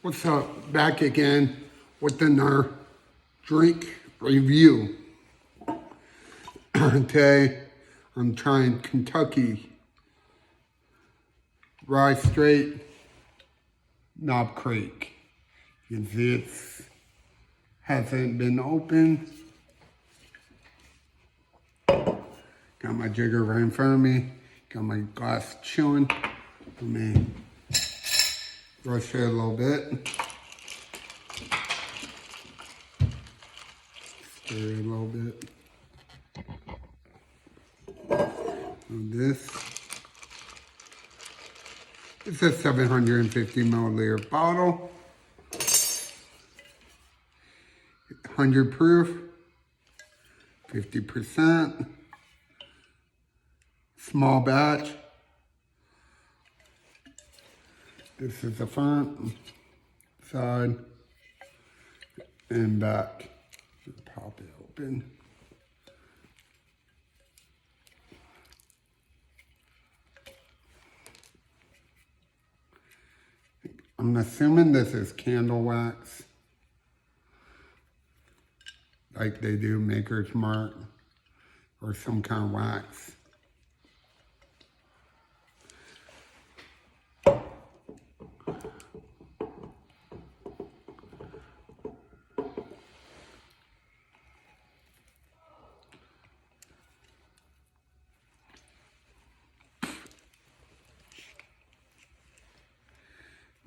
What's up? Back again with another drink review. Today I'm trying Kentucky Rye Straight Knob Creek. You can see it hasn't been opened. Got my jigger right in front of me. Got my glass chilling. Let me brush it a little bit. Stir it a little bit. And this. It's a 750 milliliter bottle. 100 proof. 50%. Small batch. This is the front, side, and back. Pop it open. I'm assuming this is candle wax, like they do Maker's Mark, or some kind of wax.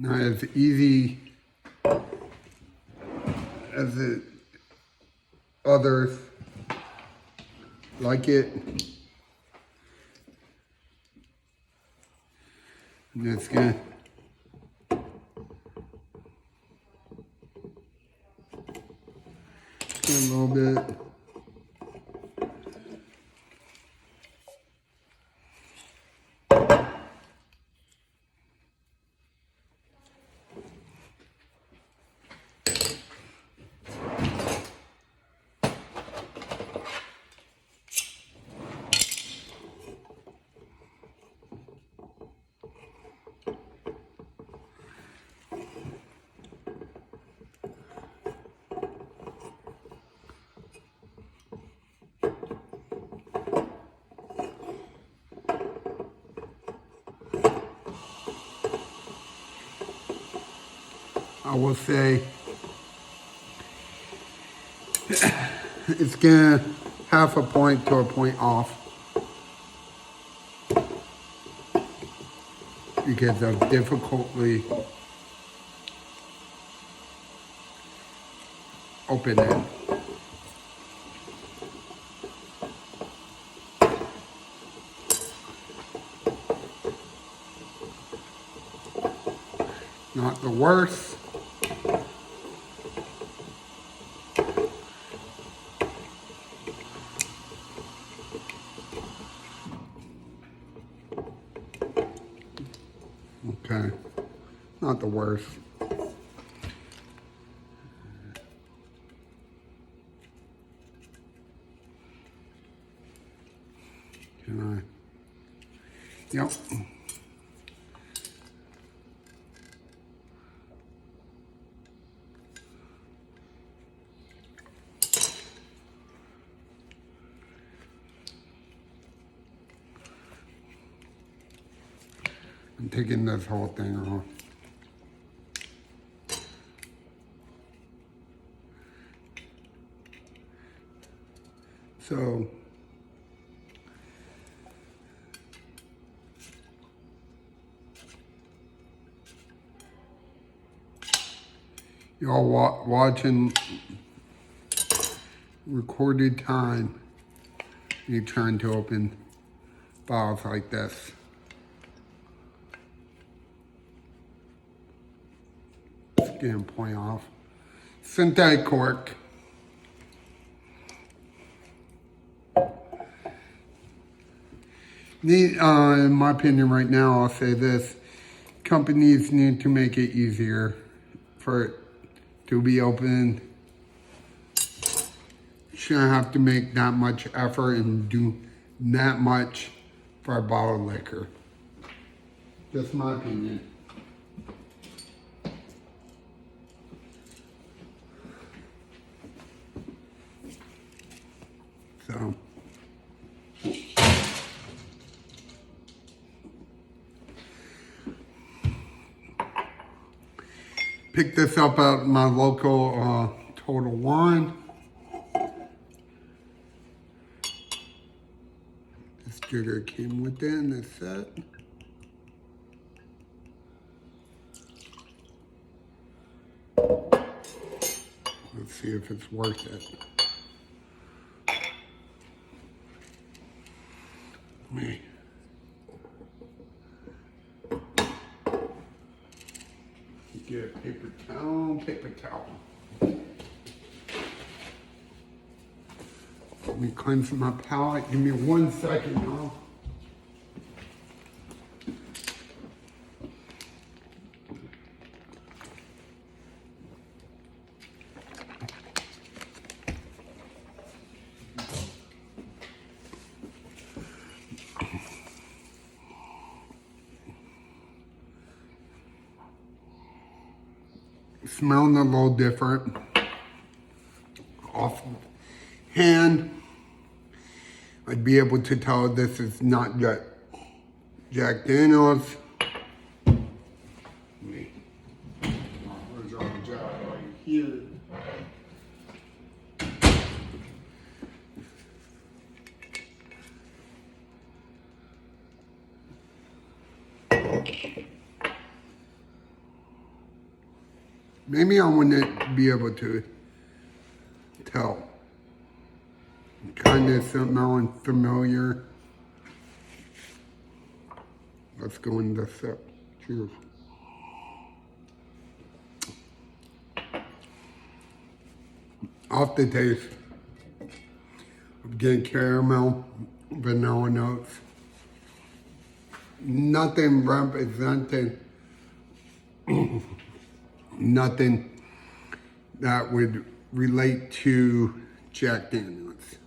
Not as easy as the others like it. I'm just gonna a little bit. I will say it's gonna half a point to a point off because of difficultly opening. Not the worst. Okay, not the worst. Can I? Yep. I'm taking this whole thing off. So, y'all watching recorded time, you're trying to open bottles like this. Getting point off. Synthetic cork. In my opinion right now, I'll say this. Companies need to make it easier for it to be opened. Shouldn't have to make that much effort and do that much for a bottle of liquor. Just my opinion. So. Picked this up at my local Total Wine. This jigger came with it in this set. Let's see if it's worth it. Me. Get a paper towel, paper towel. Let me cleanse my palate. Give me 1 second, y'all. Smelling a little different. Offhand, I'd be able to tell this is not Jack Daniels. Where's our Jack? Right here. Maybe I wouldn't be able to tell. Kind of smelling familiar. Let's go into sip. Cheers. Off the taste, I'm getting caramel, vanilla notes. Nothing represented. Nothing that would relate to Jack Daniels.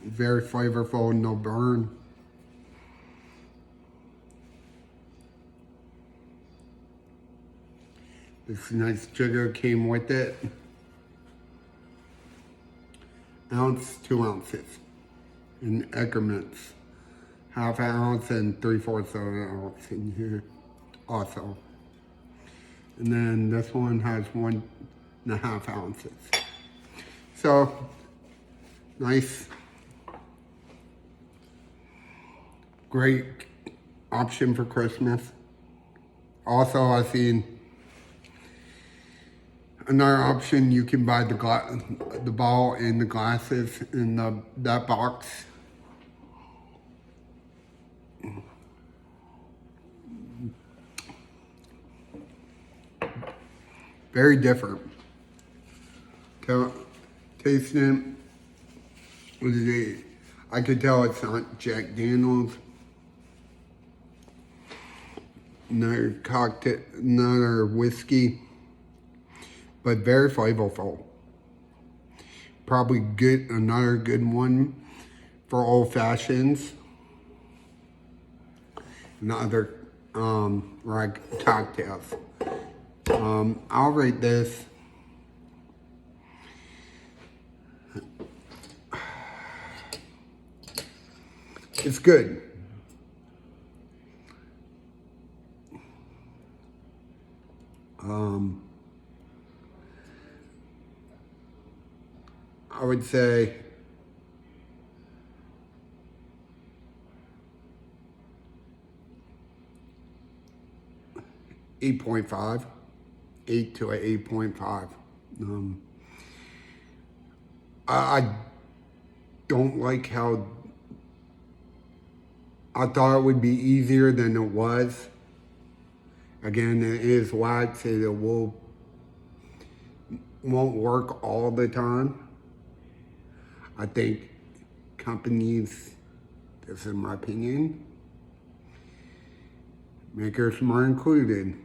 Very flavorful, no burn. This nice jigger came with it. Ounce, 2 ounces in increments. Half an ounce and 3/4 of an ounce in here also. And then this one has 1.5 ounces. So, nice. Great option for Christmas. Also, I've seen another option. You can buy the ball and the glasses in that box. Very different. Tasting it, I could tell it's not Jack Daniels. Another cocktail, another whiskey, but very flavorful. Probably another good one for old fashions. And other like cocktails. I'll rate this it's good. I would say 8.5, 8 to an 8.5. I don't like how I thought it would be easier than it was. Again, it is wax, it won't work all the time. I think companies, this is my opinion, makers more included,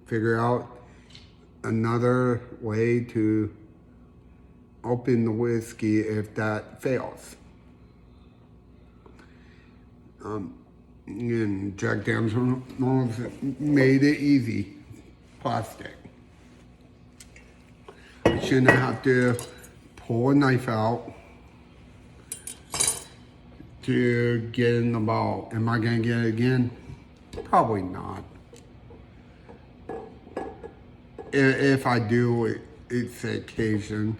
figure out another way to open the whiskey if that fails. And Jack Daniels made it easy. Plastic. I shouldn't have to pull a knife out to get in the ball. Am I gonna get it again? Probably not. If I do, it's the occasion.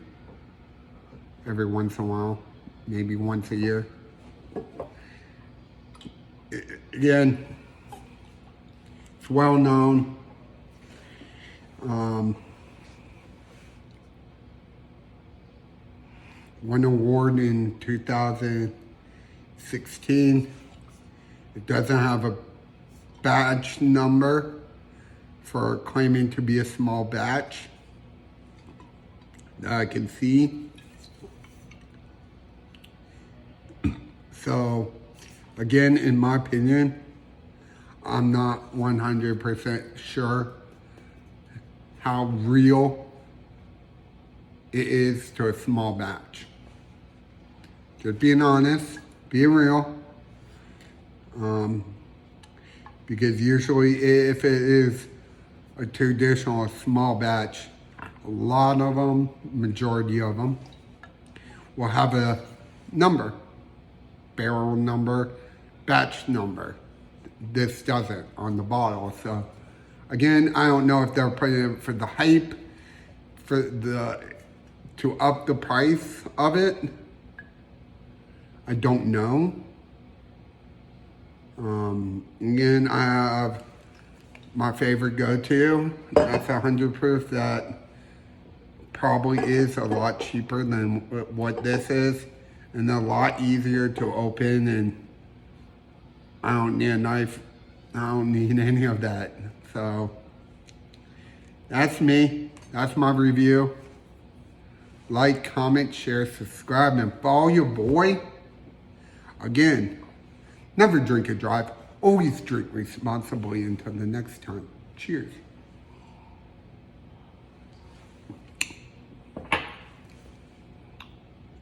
Every once in a while, maybe once a year. Again, it's well known. Won an award in 2016. It doesn't have a batch number for claiming to be a small batch that I can see. So, again, in my opinion, I'm not 100% sure how real it is to a small batch. Just being honest, being real. Because usually if it is a traditional small batch, a lot of them, majority of them, will have a number. Barrel number, batch number. This doesn't on the bottle. So again, I don't know if they're putting it for the hype, to up the price of it. I don't know. Again, I have my favorite go-to. That's 100 proof. That probably is a lot cheaper than what this is, and a lot easier to open, and I don't need a knife. I don't need any of that. So that's me. That's my review. Like, comment, share, subscribe, and follow your boy. Again, never drink and drive. Always drink responsibly. Until the next time. Cheers.